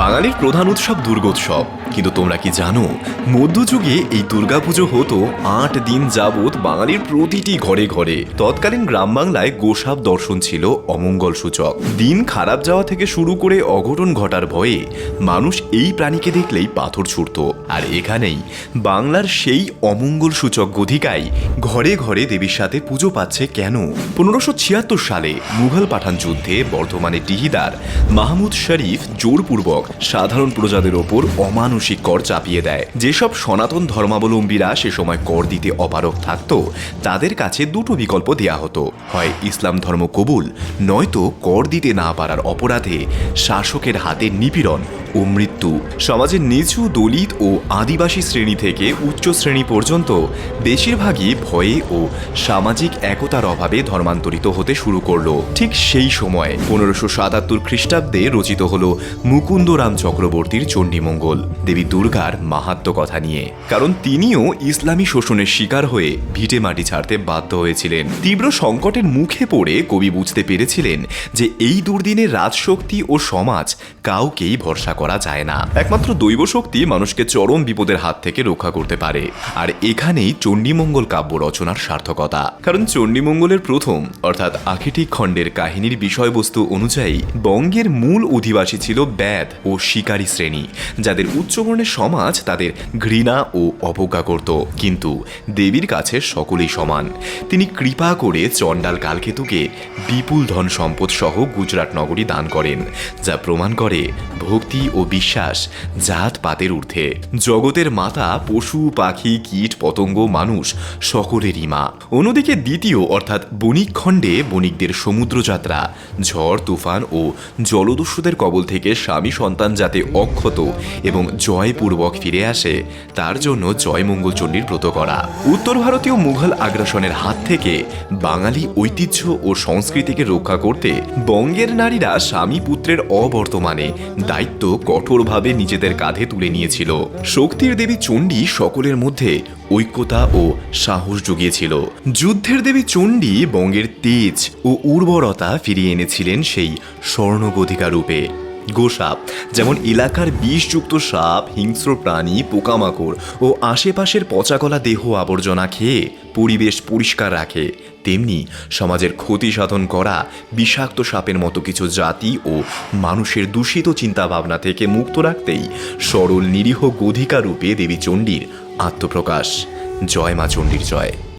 বাঙালির প্রধান উৎসব দুর্গোৎসব, কিন্তু তোমরা কি জানো মধ্যযুগে এই দুর্গাপুজো হতো ৮ দিন যাবৎ বাঙালির প্রতিটি ঘরে ঘরে। তৎকালীন গ্রাম বাংলায় গোসাপ দর্শন ছিল অমঙ্গল সূচক। দিন খারাপ যাওয়া থেকে শুরু করে অঘটন ঘটার ভয়ে মানুষ এই প্রাণীকে দেখলেই পাথর ছুঁড়ত। আর এখানেই বাংলার সেই অমঙ্গল সূচক গধিকায় ঘরে ঘরে দেবীর সাথে পুজো পাচ্ছে কেন? ১৫৭৬ সালে মুঘল পাঠান যুদ্ধে বর্ধমানে টিহিদার মাহমুদ শরীফ জোরপূর্বক সাধারণ প্রজাদের ওপর অমানুষিক কর চাপিয়ে দেয়। যেসব সনাতন ধর্মাবলম্বীরা সে সময় কর দিতে অপারগ থাকত, তাদের কাছে দুটো বিকল্প দেয়া হতো, হয় ইসলাম ধর্ম কবুল, নয়তো কর দিতে না পারার অপরাধে শাসকের হাতে নিপীড়ন ও মৃত্যু। সমাজের নিচু দলিত ও আদিবাসী শ্রেণী থেকে উচ্চ শ্রেণী পর্যন্ত বেশিরভাগই ভয়ে ও সামাজিক একতার অভাবে ধর্মান্তরিত হতে শুরু করলো। ঠিক সেই সময় ১৫৭৭ খ্রিস্টাব্দে রচিত হল মুকুন্দরাম চক্রবর্তীর চণ্ডীমঙ্গল, দেবী দুর্গার মাহাত্ম্য কথা নিয়ে। কারণ তিনিও ইসলামী শোষণের শিকার হয়ে ভিটে মাটি ছাড়তে বাধ্য হয়েছিলেন। তীব্র সংকটের মুখে পড়ে কবি বুঝতে পেরেছিলেন যে এই দুর্দিনে রাজশক্তি ও সমাজ কাউকেই ভরসা করা যায় না। একমাত্র দৈব শক্তি মানুষকে চরম বিপদের হাত থেকে রক্ষা করতে পারে। আর এখানেই চণ্ডীমঙ্গল কাব্য রচনার সার্থকতা। কারণ চণ্ডীমঙ্গলের প্রথম অর্থাৎ আখিটিক খণ্ডের কাহিনীর বিষয়বস্তু অনুযায়ী বঙ্গের মূল অধিবাসী ছিল ব্যাধ ও শিকারী শ্রেণী, যাদের উচ্চবর্ণের সমাজ তাদের ঘৃণা ও অবজ্ঞা করত। কিন্তু দেবীর কাছে সকলেই সমান। তিনি কৃপা করে চণ্ডাল কালকেতুকে বিপুল ধন সম্পদ সহ গুজরাট নগরী দান করেন, যা প্রমাণ করে ভক্তি ও বিশ্বাস জাত পাতের ঊর্ধ্বে। জগতের মাতা পশু পাখি কীট পতঙ্গ মানুষ সকলেরই মা। অন্যদিকে দ্বিতীয় অর্থাৎ বণিক খণ্ডে বণিকদের সমুদ্রযাত্রা, ঝড় তুফান ও জলদস্যুদের কবল থেকে স্বামী সন্তান যাতে অক্ষত এবং জয়পূর্বক ফিরে আসে, তার জন্য জয়মঙ্গল চণ্ডীর ব্রত করা। উত্তর ভারতীয় মুঘল আগ্রাসনের হাত থেকে বাঙালি ঐতিহ্য ও সংস্কৃতিকে রক্ষা করতে বঙ্গের নারীরা স্বামী পুত্রের অবর্তমানে দায়িত্ব কঠোরভাবে নিজেদের কাঁধে তুলে নিয়েছিল। শক্তির দেবী চণ্ডী সকলের মধ্যে ঐক্যতা ও সাহস জুগিয়েছিল। যুদ্ধের দেবী চণ্ডী বঙ্গের তেজ ও উর্বরতা ফিরিয়ে এনেছিলেন সেই স্বর্ণগধিকা রূপে। গোসাপ যেমন এলাকার বিষযুক্ত সাপ, হিংস্র প্রাণী, পোকামাকড় ও আশেপাশের পচাগলা দেহ আবর্জনা খেয়ে পরিবেশ পরিষ্কার রাখে, তেমনি সমাজের ক্ষতি সাধন করা বিষাক্ত সাপের মতো কিছু জাতি ও মানুষের দূষিত চিন্তাভাবনা থেকে মুক্ত রাখতেই সরল নিরীহ গধিকা রূপে দেবী চণ্ডীর আত্মপ্রকাশ। জয় মা চণ্ডীর জয়।